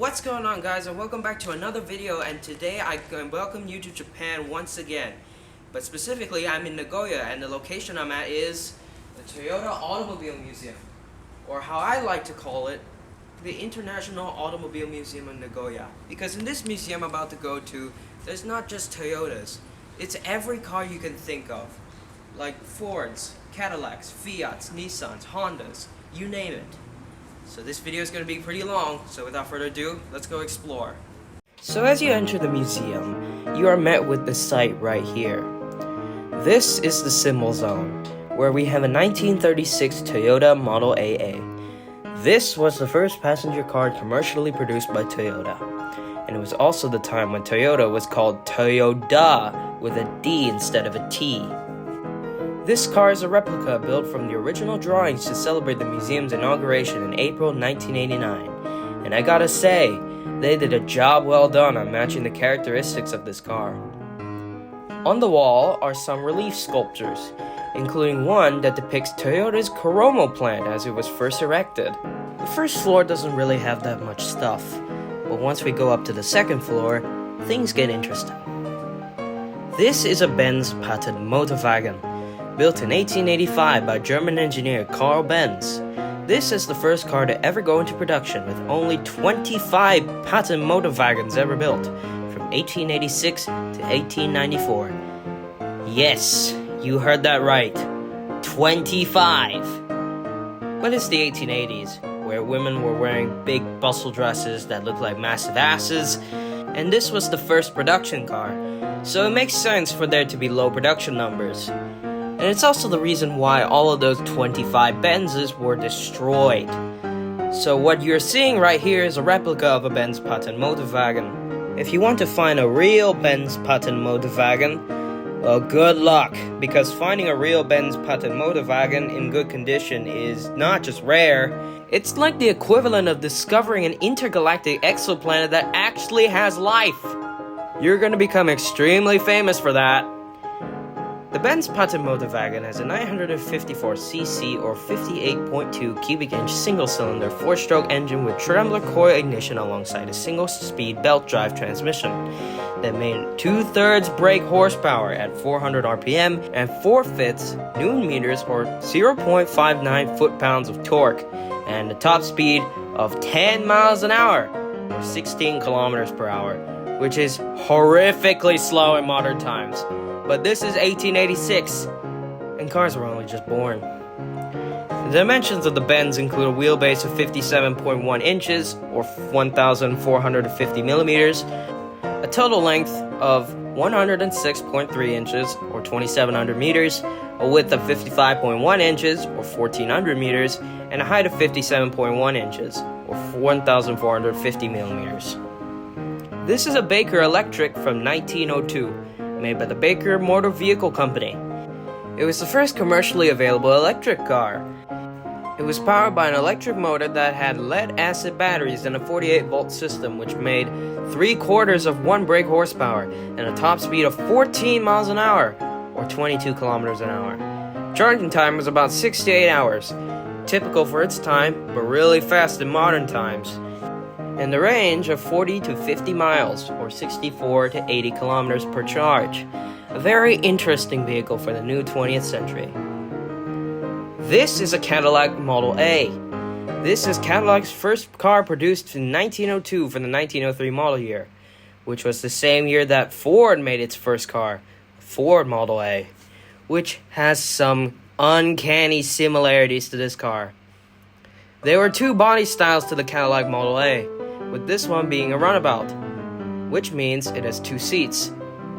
What's going on, guys, and welcome back to another video. And today I welcome you to Japan once again, but specifically I'm in Nagoya, and the location I'm at is the Toyota Automobile Museum, or how I like to call it, the International Automobile Museum of Nagoya. Because in this museum I'm about to go to, there's not just Toyotas, it's every car you can think of, like Fords, Cadillacs, Fiats, Nissans, Hondas, you name it. So this video is going to be pretty long, so without further ado, let's go explore. So as you enter the museum, you are met with the site right here. This is the symbol zone, where we have a 1936 Toyota Model AA. This was the first passenger car commercially produced by Toyota, and it was also the time when Toyota was called Toyoda with a D instead of a T. This car is a replica built from the original drawings to celebrate the museum's inauguration in April 1989. And I gotta say, they did a job well done on matching the characteristics of this car. On the wall are some relief sculptures, including one that depicts Toyota's Koromo plant as it was first erected. The first floor doesn't really have that much stuff, but once we go up to the second floor, things get interesting. This is a Benz patent Motorwagen, built in 1885 by German engineer Carl Benz. This is the first car to ever go into production, with only 25 patent Motorwagens ever built, from 1886 to 1894. Yes, you heard that right. 25! But it's the 1880s, where women were wearing big bustle dresses that looked like massive asses, and this was the first production car, so it makes sense for there to be low production numbers. And it's also the reason why all of those 25 Benzes were destroyed. So what you're seeing right here is a replica of a Benz patent Motorwagen. If you want to find a real Benz patent Motorwagen, well, good luck, because finding a real Benz patent Motorwagen in good condition is not just rare, it's like the equivalent of discovering an intergalactic exoplanet that actually has life. You're gonna become extremely famous for that. The Benz patent Motorwagen has a 954cc or 58.2 cubic inch single-cylinder 4-stroke engine with trembler coil ignition alongside a single-speed belt drive transmission that made 2/3 brake horsepower at 400 RPM and 4/5 Newton meters or 0.59 foot-pounds of torque, and a top speed of 10 miles an hour or 16 kilometers per hour, which is horrifically slow in modern times. But this is 1886, and cars were only just born. The dimensions of the Benz include a wheelbase of 57.1 inches, or 1,450 millimeters, a total length of 106.3 inches, or 2,700 meters, a width of 55.1 inches, or 1,400 meters, and a height of 57.1 inches, or 1,450 millimeters. This is a Baker Electric from 1902. Made by the Baker Motor Vehicle Company. It was the first commercially available electric car. It was powered by an electric motor that had lead-acid batteries and a 48-volt system, which made 3/4 of 1 brake horsepower and a top speed of 14 miles an hour, or 22 kilometers an hour. Charging time was about 6 to 8 hours, typical for its time, but really fast in modern times. And the range of 40 to 50 miles, or 64 to 80 kilometers per charge. A very interesting vehicle for the new 20th century. This is a Cadillac Model A. This is Cadillac's first car produced in 1902 for the 1903 model year, which was the same year that Ford made its first car, Ford Model A, which has some uncanny similarities to this car. There were two body styles to the Cadillac Model A, with this one being a runabout, which means it has 2 seats.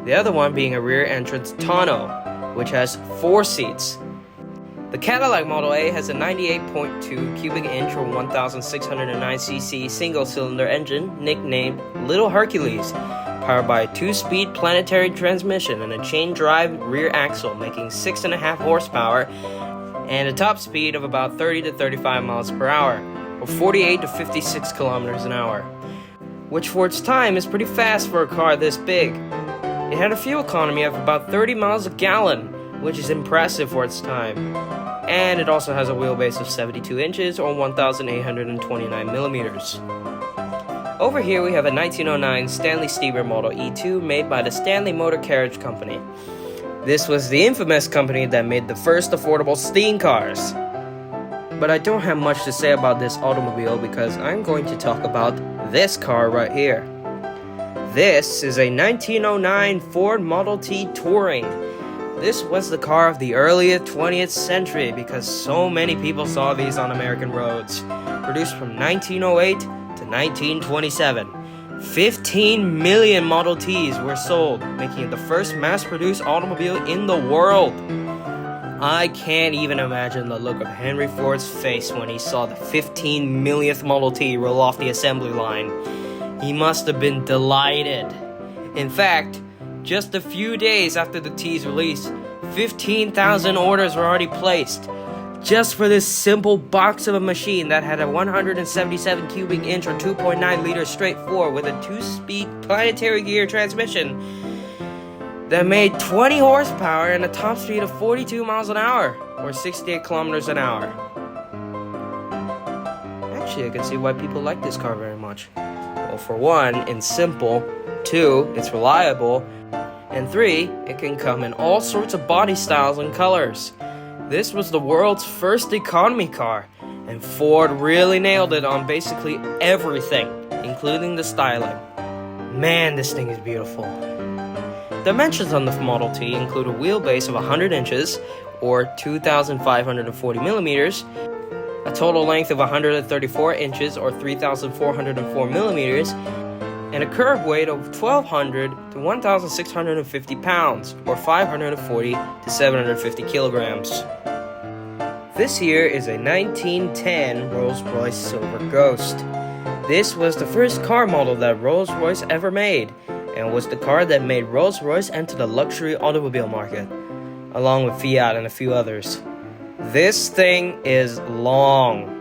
The other one being a rear entrance tonneau, which has 4 seats. The Cadillac Model A has a 98.2 cubic inch or 1,609cc single-cylinder engine nicknamed Little Hercules, powered by a 2-speed planetary transmission and a chain-drive rear axle, making 6.5 horsepower and a top speed of about 30 to 35 miles per hour, or 48 to 56 kilometers an hour, which for its time is pretty fast for a car this big. It had a fuel economy of about 30 miles a gallon, which is impressive for its time. And it also has a wheelbase of 72 inches or 1,829 millimeters. Over here we have a 1909 Stanley Steamer Model E2 made by the Stanley Motor Carriage Company. This was the infamous company that made the first affordable steam cars. But I don't have much to say about this automobile because I'm going to talk about this car right here. This is a 1909 Ford Model T Touring. This was the car of the early 20th century because so many people saw these on American roads. Produced from 1908 to 1927. 15 million Model Ts were sold, making it the first mass-produced automobile in the world. I can't even imagine the look of Henry Ford's face when he saw the 15 millionth Model T roll off the assembly line. He must have been delighted. In fact, just a few days after the T's release, 15,000 orders were already placed. Just for this simple box of a machine that had a 177 cubic inch or 2.9 liter straight 4 with a 2-speed planetary gear transmission that made 20 horsepower and a top speed of 42 miles an hour or 68 kilometers an hour. Actually, I can see why people like this car very much. Well, for one, it's simple. 2, it's reliable. And 3, it can come in all sorts of body styles and colors. This was the world's first economy car, and Ford really nailed it on basically everything, including the styling. Man, this thing is beautiful. Dimensions on the Model T include a wheelbase of 100 inches, or 2,540 millimeters, a total length of 134 inches, or 3,404 millimeters, and a curb weight of 1,200 to 1,650 pounds, or 540 to 750 kilograms. This here is a 1910 Rolls-Royce Silver Ghost. This was the first car model that Rolls-Royce ever made, and was the car that made Rolls-Royce enter the luxury automobile market, along with Fiat and a few others. This thing is long.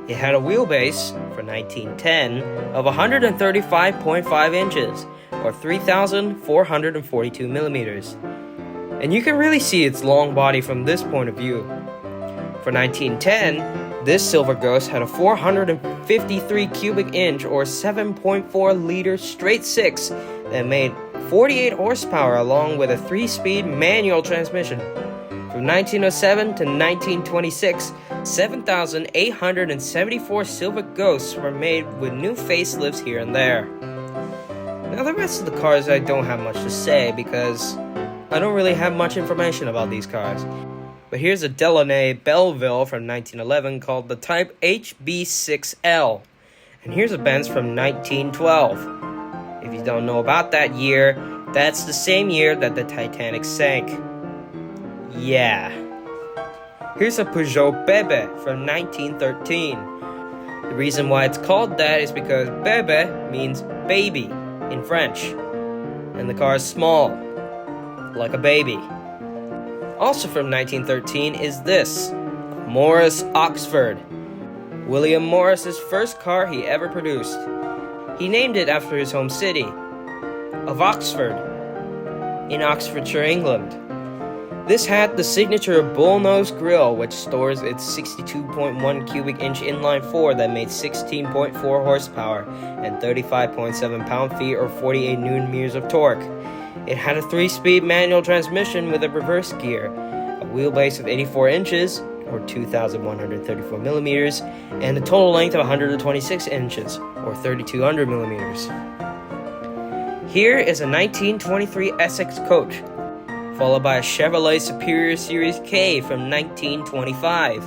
It had a wheelbase, for 1910, of 135.5 inches, or 3,442 millimeters. And you can really see its long body from this point of view. For 1910, this Silver Ghost had a 453 cubic inch, or 7.4 liter straight 6 that made 48 horsepower along with a 3-speed manual transmission. From 1907 to 1926, 7,874 Silver Ghosts were made with new facelifts here and there. Now the rest of the cars I don't have much to say because I don't really have much information about these cars. But here's a Delaunay Belleville from 1911 called the Type HB6L. And here's a Benz from 1912. If you don't know about that year, that's the same year that the Titanic sank. Yeah. Here's a Peugeot Bébé from 1913. The reason why it's called that is because bébé means baby in French. And the car is small, like a baby. Also from 1913 is this, Morris Oxford. William Morris's first car he ever produced. He named it after his home city of Oxford, in Oxfordshire, England. This had the signature bullnose grille, which stores its 62.1 cubic inch inline 4 that made 16.4 horsepower and 35.7 pound-feet or 48 newton-meters of torque. It had a 3-speed manual transmission with a reverse gear, a wheelbase of 84 inches, or 2,134 millimeters, and a total length of 126 inches, or 3,200 millimeters. Here is a 1923 Essex coach, followed by a Chevrolet Superior Series K from 1925.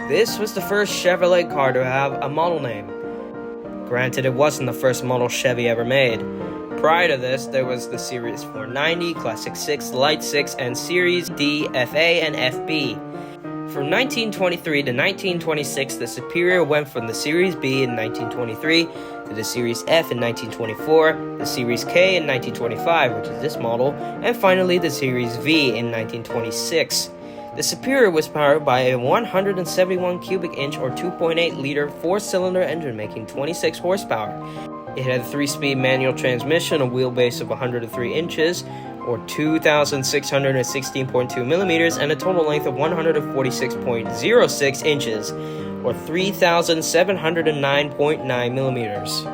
This was the first Chevrolet car to have a model name. Granted, it wasn't the first model Chevy ever made. Prior to this, there was the Series 490, Classic 6, Light 6, and Series D, FA, and FB. From 1923 to 1926, the Superior went from the Series B in 1923 to the Series F in 1924, the Series K in 1925, which is this model, and finally the Series V in 1926. The Superior was powered by a 171 cubic inch or 2.8 liter 4-cylinder engine making 26 horsepower. It had a 3-speed manual transmission, a wheelbase of 103 inches, or 2,616.2 millimeters, and a total length of 146.06 inches, or 3,709.9 millimeters.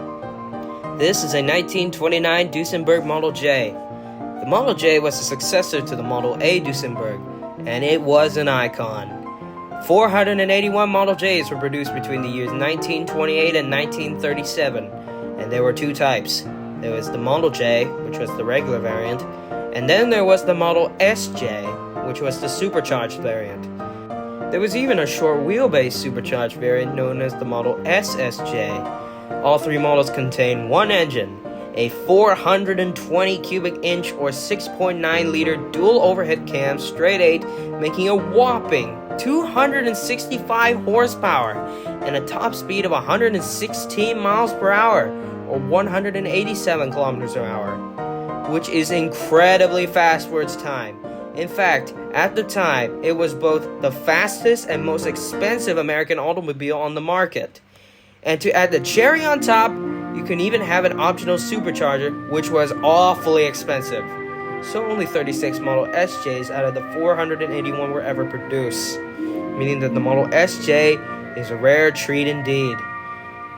This is a 1929 Duesenberg Model J. The Model J was the successor to the Model A Duesenberg, and it was an icon. 481 Model Js were produced between the years 1928 and 1937, and there were two types. There was the Model J, which was the regular variant, and then there was the Model SJ, which was the supercharged variant. There was even a short wheelbase supercharged variant known as the Model SSJ. All three models contain one engine, a 420 cubic inch or 6.9 liter dual overhead cam straight 8, making a whopping 265 horsepower and a top speed of 116 miles per hour or 187 kilometers per hour, which is incredibly fast for its time. In fact, at the time, it was both the fastest and most expensive American automobile on the market. And to add the cherry on top, you can even have an optional supercharger, which was awfully expensive. So only 36 Model SJs out of the 481 were ever produced, meaning that the Model SJ is a rare treat indeed.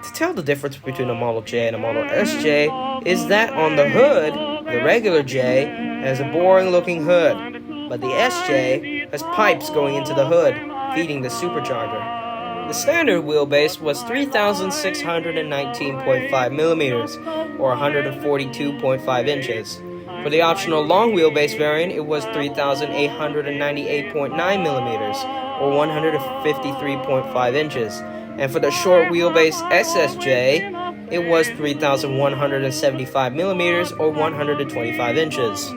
To tell the difference between a Model J and a Model SJ is that on the hood, the regular J has a boring looking hood, but the SJ has pipes going into the hood, feeding the supercharger. The standard wheelbase was 3,619.5 millimeters, or 142.5 inches. For the optional long wheelbase variant, it was 3,898.9 millimeters, or 153.5 inches. And for the short wheelbase SSJ, it was 3,175 millimeters, or 125 inches.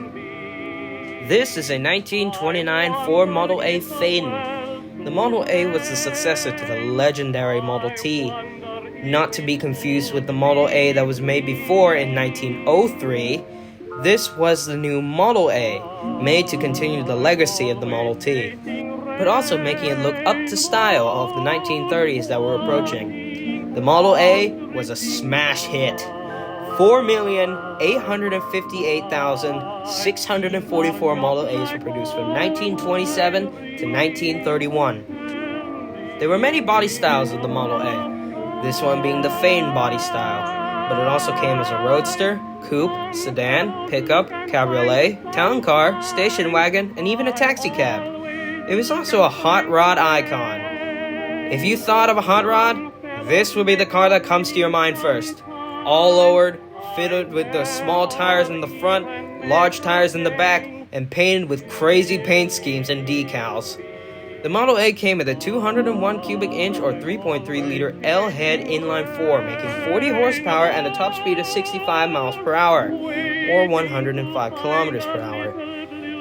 This is a 1929 Ford Model A Phaeton. The Model A was the successor to the legendary Model T, not to be confused with the Model A that was made before in 1903. This was the new Model A, made to continue the legacy of the Model T, but also making it look up to style of the 1930s that were approaching. The Model A was a smash hit. 4,858,644 Model A's were produced from 1927 to 1931. There were many body styles of the Model A, this one being the Phaeton body style, but it also came as a roadster, coupe, sedan, pickup, cabriolet, town car, station wagon, and even a taxi cab. It was also a hot rod icon. If you thought of a hot rod, this would be the car that comes to your mind first. All lowered, fitted with the small tires in the front, large tires in the back, and painted with crazy paint schemes and decals. The Model A came with a 201 cubic inch or 3.3 liter L-head inline-4, making 40 horsepower and a top speed of 65 miles per hour, or 105 kilometers per hour.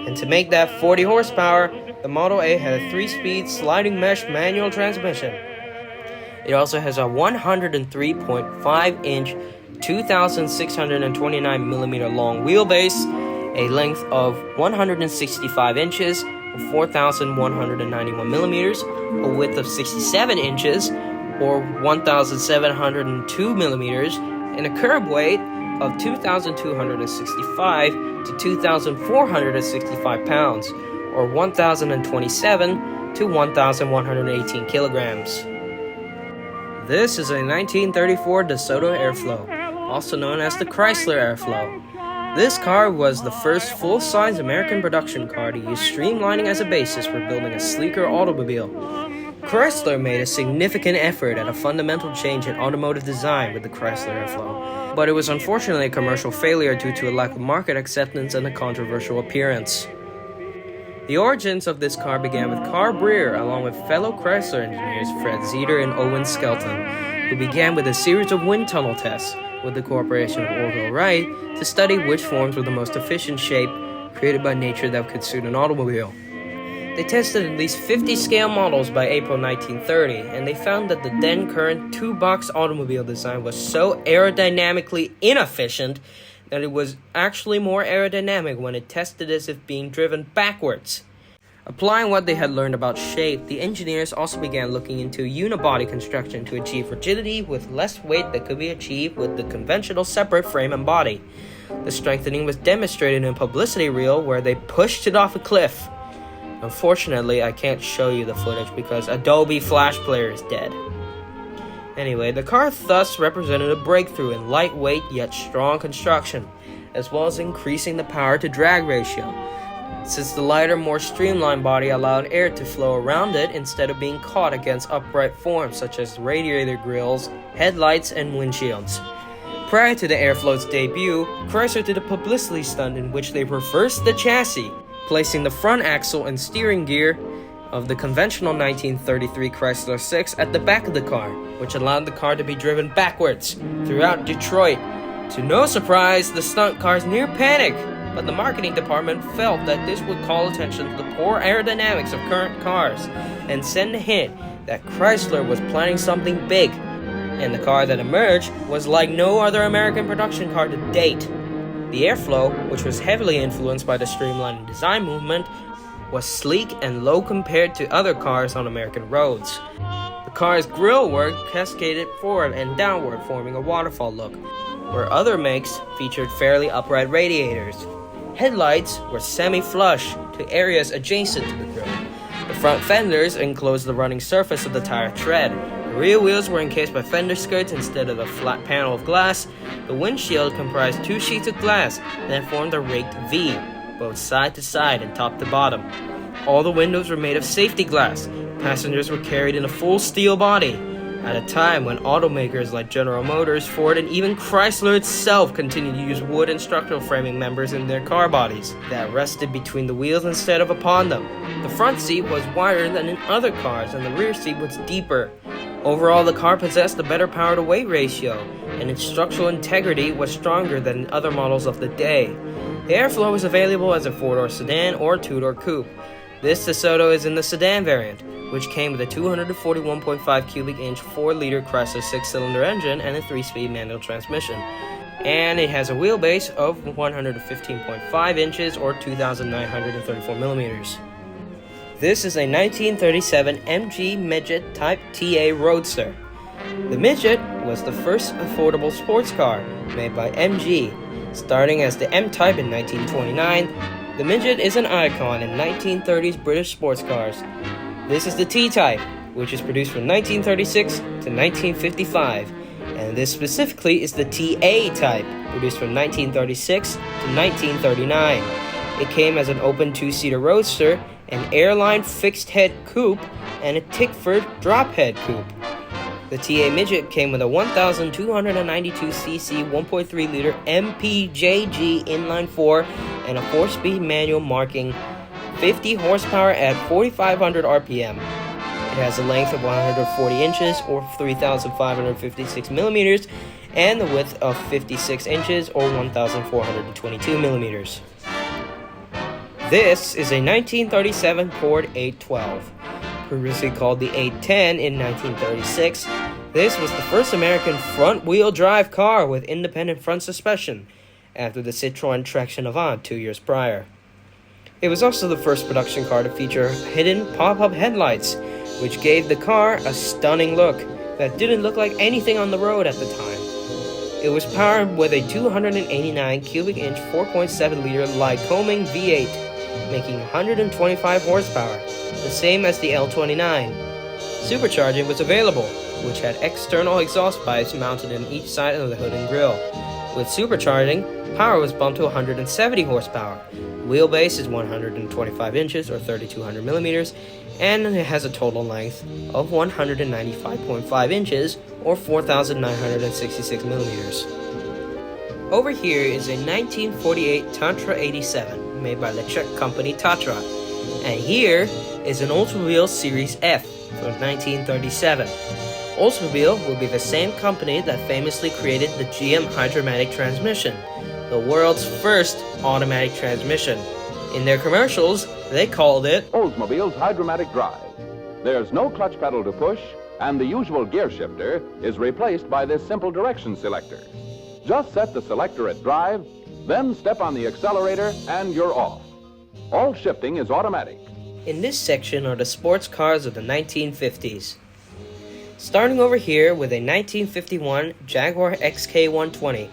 And to make that 40 horsepower, the Model A had a 3-speed sliding mesh manual transmission. It also has a 103.5 inch 2,629 millimeter long wheelbase, a length of 165 inches, or 4,191 millimeters, a width of 67 inches, or 1,702 millimeters, and a curb weight of 2,265 to 2,465 pounds, or 1,027 to 1,118 kilograms. This is a 1934 DeSoto Airflow, also known as the Chrysler Airflow. This car was the first full-size American production car to use streamlining as a basis for building a sleeker automobile. Chrysler made a significant effort at a fundamental change in automotive design with the Chrysler Airflow, but it was unfortunately a commercial failure due to a lack of market acceptance and a controversial appearance. The origins of this car began with Carl Breer along with fellow Chrysler engineers Fred Zeter and Owen Skelton, who began with a series of wind tunnel tests with the Corporation of Orville Wright to study which forms were the most efficient shape created by nature that could suit an automobile. They tested at least 50 scale models by April 1930, and they found that the then current two-box automobile design was so aerodynamically inefficient that it was actually more aerodynamic when it tested as if being driven backwards. Applying what they had learned about shape, the engineers also began looking into unibody construction to achieve rigidity with less weight that could be achieved with the conventional separate frame and body. The strengthening was demonstrated in a publicity reel where they pushed it off a cliff. Unfortunately, I can't show you the footage because Adobe Flash Player is dead. Anyway, the car thus represented a breakthrough in lightweight yet strong construction, as well as increasing the power-to-drag ratio, since the lighter, more streamlined body allowed air to flow around it instead of being caught against upright forms such as radiator grills, headlights, and windshields. Prior to the Airflow's debut, Chrysler did a publicity stunt in which they reversed the chassis, placing the front axle and steering gear of the conventional 1933 Chrysler 6 at the back of the car, which allowed the car to be driven backwards throughout Detroit. To no surprise, the stunt cars near panic, but the marketing department felt that this would call attention to the poor aerodynamics of current cars and send a hint that Chrysler was planning something big, and the car that emerged was like no other American production car to date. The Airflow, which was heavily influenced by the streamlining design movement, was sleek and low compared to other cars on American roads. The car's grille work cascaded forward and downward, forming a waterfall look, where other makes featured fairly upright radiators. Headlights were semi-flush to areas adjacent to the grille. The front fenders enclosed the running surface of the tire tread. The rear wheels were encased by fender skirts instead of a flat panel of glass. The windshield comprised two sheets of glass that formed a raked V, both side to side and top to bottom. All the windows were made of safety glass. Passengers were carried in a full steel body, at a time when automakers like General Motors, Ford, and even Chrysler itself continued to use wood and structural framing members in their car bodies that rested between the wheels instead of upon them. The front seat was wider than in other cars, and the rear seat was deeper. Overall, the car possessed a better power-to-weight ratio, and its structural integrity was stronger than in other models of the day. The Airflow was available as a four-door sedan or two-door coupe. This DeSoto is in the sedan variant, which came with a 241.5 cubic inch 4-liter Chrysler 6-cylinder engine and a 3-speed manual transmission. And it has a wheelbase of 115.5 inches or 2,934 millimeters. This is a 1937 MG Midget Type TA Roadster. The Midget was the first affordable sports car made by MG. Starting as the M-Type in 1929, the Midget is an icon in 1930s British sports cars. This is the T-Type, which is produced from 1936 to 1955, and this specifically is the TA-Type, produced from 1936 to 1939. It came as an open two-seater roadster, an airline fixed-head coupe, and a Tickford drop-head coupe. The TA Midget came with a 1,292cc 1.3-liter MPJG inline-4 and a 4-speed manual marking 50 horsepower at 4,500 RPM. It has a length of 140 inches or 3,556 millimeters and the width of 56 inches or 1,422 millimeters. This is a 1937 Ford 812. Previously called the 810 in 1936, this was the first American front-wheel drive car with independent front suspension, after the Citroën Traction Avant 2 years prior. It was also the first production car to feature hidden pop-up headlights, which gave the car a stunning look that didn't look like anything on the road at the time. It was powered with a 289 cubic inch 4.7-liter Lycoming V8, making 125 horsepower, the same as the L29. Supercharging was available, which had external exhaust pipes mounted in each side of the hood and grille. With supercharging, power was bumped to 170 horsepower. The wheelbase is 125 inches or 3,200 millimeters, and it has a total length of 195.5 inches or 4,966 millimeters. Over here is a 1948 Tatra 87 made by the Czech company Tatra, and here is an Oldsmobile Series F from 1937. Oldsmobile would be the same company that famously created the GM Hydra-Matic transmission, the world's first automatic transmission. In their commercials, they called it Oldsmobile's Hydra-Matic Drive. There's no clutch pedal to push, and the usual gear shifter is replaced by this simple direction selector. Just set the selector at drive, then step on the accelerator, and you're off. All shifting is automatic. In this section are the sports cars of the 1950s. Starting over here with a 1951 Jaguar XK120.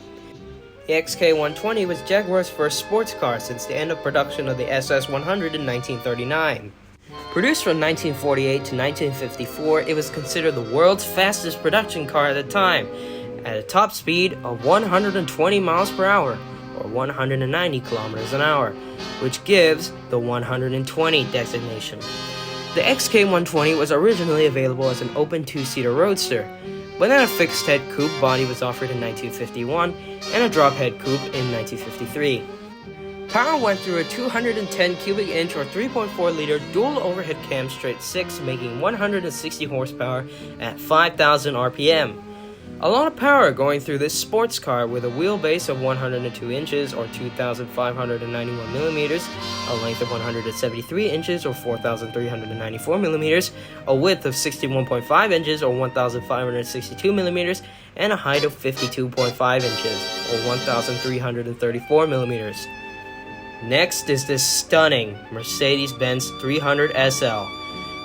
The XK120 was Jaguar's first sports car since the end of production of the SS100 in 1939. Produced from 1948 to 1954, it was considered the world's fastest production car at the time, at a top speed of 120 miles per hour, or 190 kilometers an hour, which gives the 120 designation. The XK120 was originally available as an open two-seater roadster, but then a fixed-head coupe body was offered in 1951 and a drop-head coupe in 1953. Power went through a 210 cubic inch or 3.4 liter dual overhead cam straight 6, making 160 horsepower at 5,000 RPM. A lot of power going through this sports car with a wheelbase of 102 inches or 2,591 millimeters, a length of 173 inches or 4,394 millimeters, a width of 61.5 inches or 1,562 millimeters, and a height of 52.5 inches or 1,334 millimeters. Next is this stunning Mercedes-Benz 300 SL,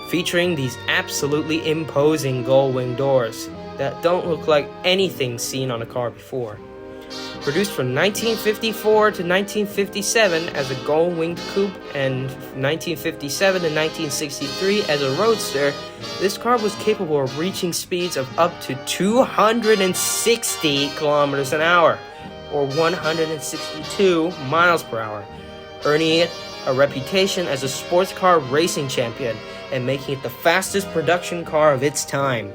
featuring these absolutely imposing gull-wing doors that don't look like anything seen on a car before. Produced from 1954 to 1957 as a gull-winged coupe and 1957 to 1963 as a roadster, this car was capable of reaching speeds of up to 260 kilometers an hour, or 162 miles per hour, earning it a reputation as a sports car racing champion and making it the fastest production car of its time.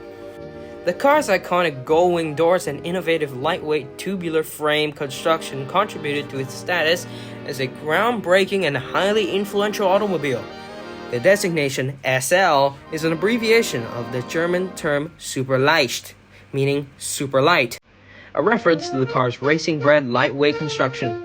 The car's iconic gull-wing doors and innovative lightweight tubular frame construction contributed to its status as a groundbreaking and highly influential automobile. The designation SL is an abbreviation of the German term Superleicht, meaning super light, a reference to the car's racing-bred lightweight construction.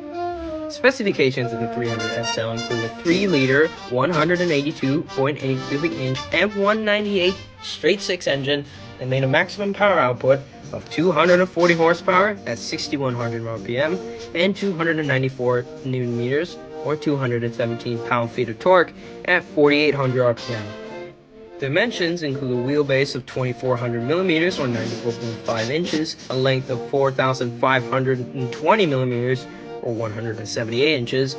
Specifications of the 300 SL include a 3-liter, 182.8 cubic inch M198 straight-six engine that made a maximum power output of 240 horsepower at 6,100 RPM and 294 Newton meters, or 217 pound-feet of torque at 4,800 RPM. Dimensions include a wheelbase of 2,400 millimeters, or 94.5 inches, a length of 4,520 millimeters, or 178 inches,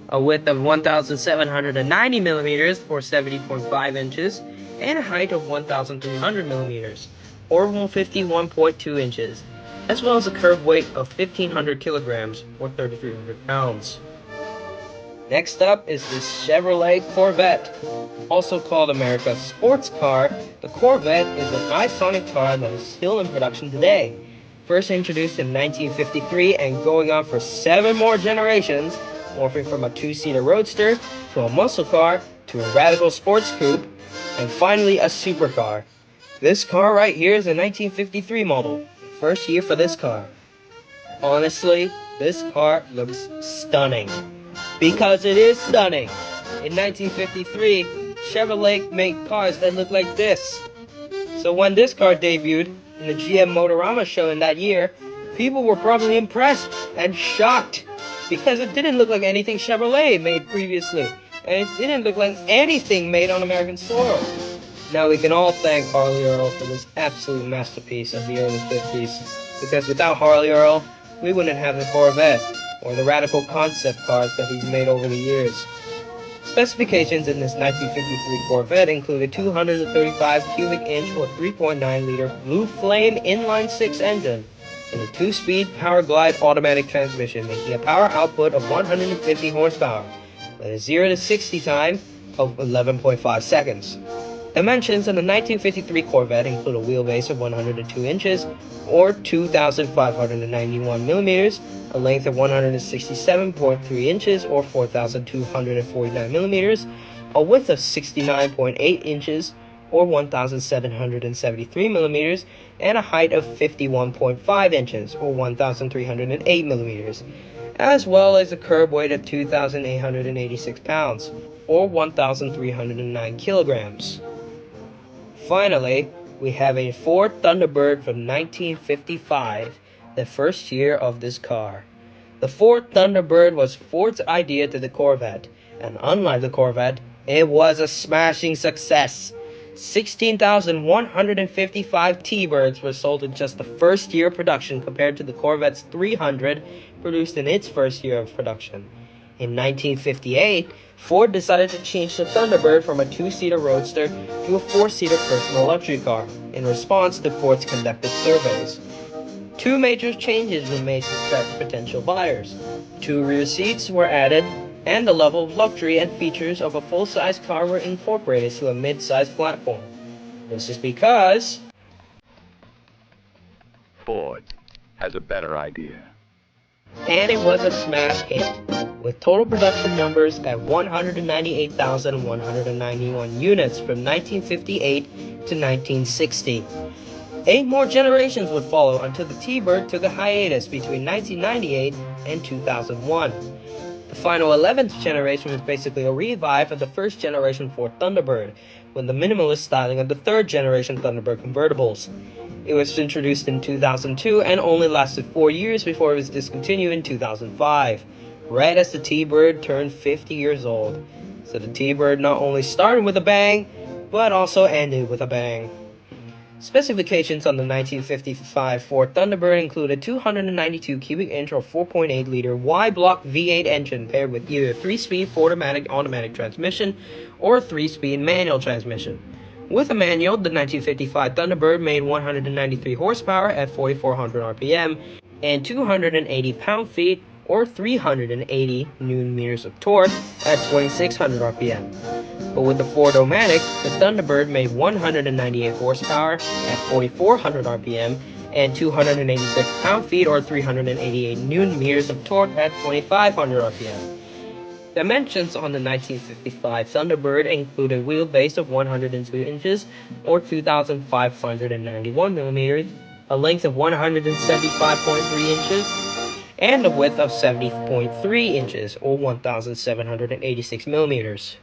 a width of 1,790 millimeters, or 70.5 inches, and a height of 1,300 millimeters, or 151.2 inches, as well as a curved weight of 1,500 kilograms, or 3,300 pounds. Next up is the Chevrolet Corvette. Also called America's sports car, the Corvette is an iconic car that is still in production today. First introduced in 1953 and going on for 7 more generations, morphing from a 2-seater roadster to a muscle car to a radical sports coupe, and finally a supercar. This car right here is a 1953 model, first year for this car. Honestly, this car looks stunning. Because it is stunning. In 1953, Chevrolet made cars that look like this. So when this car debuted in the GM Motorama show in that year, people were probably impressed and shocked because it didn't look like anything Chevrolet made previously, and it didn't look like anything made on American soil. Now we can all thank Harley Earl for this absolute masterpiece of the early 50s, because without Harley Earl, we wouldn't have the Corvette or the radical concept cars that he's made over the years. Specifications in this 1953 Corvette include a 235 cubic inch or 3.9 liter Blue Flame inline-6 engine and a 2-speed Power Glide automatic transmission, making a power output of 150 horsepower with a 0 to 60 time of 11.5 seconds. Dimensions in the 1953 Corvette include a wheelbase of 102 inches or 2,591 millimeters, a length of 167.3 inches or 4,249 millimeters, a width of 69.8 inches or 1,773 millimeters, and a height of 51.5 inches or 1,308 millimeters, as well as a curb weight of 2,886 pounds or 1,309 kilograms. Finally, we have a Ford Thunderbird from 1955, the first year of this car. The Ford Thunderbird was Ford's idea to the Corvette, and unlike the Corvette, it was a smashing success. 16,155 T-Birds were sold in just the first year of production compared to the Corvette's 300 produced in its first year of production. In 1958, Ford decided to change the Thunderbird from a two-seater roadster to a four-seater personal luxury car in response to Ford's conducted surveys. Two major changes were made to attract potential buyers. Two rear seats were added, and the level of luxury and features of a full-size car were incorporated to a mid-size platform. This is because Ford has a better idea. and it was a smash hit, with total production numbers at 198,191 units from 1958 to 1960. 8 more generations would follow until the T-Bird took a hiatus between 1998 and 2001. The final 11th generation was basically a revive of the first generation Ford Thunderbird, with the minimalist styling of the third generation Thunderbird convertibles. It was introduced in 2002 and only lasted 4 years before it was discontinued in 2005, right as the T-Bird turned 50 years old. So the T-Bird not only started with a bang, but also ended with a bang. Specifications on the 1955 Ford Thunderbird included 292 cubic inch or 4.8-liter Y-block V8 engine paired with either 3-speed Ford-O-Matic automatic transmission or 3-speed manual transmission. With a manual, the 1955 Thunderbird made 193 horsepower at 4,400 RPM and 280 pound-feet or 380 Nm of torque at 2,600 RPM. But with the Ford-O-Matic, the Thunderbird made 198 horsepower at 4,400 RPM and 286 pound-feet or 388 Nm of torque at 2,500 RPM. Dimensions on the 1955 Thunderbird included wheelbase of 102 inches or 2,591 millimeters, a length of 175.3 inches, and a width of 70.3 inches or 1,786 millimeters.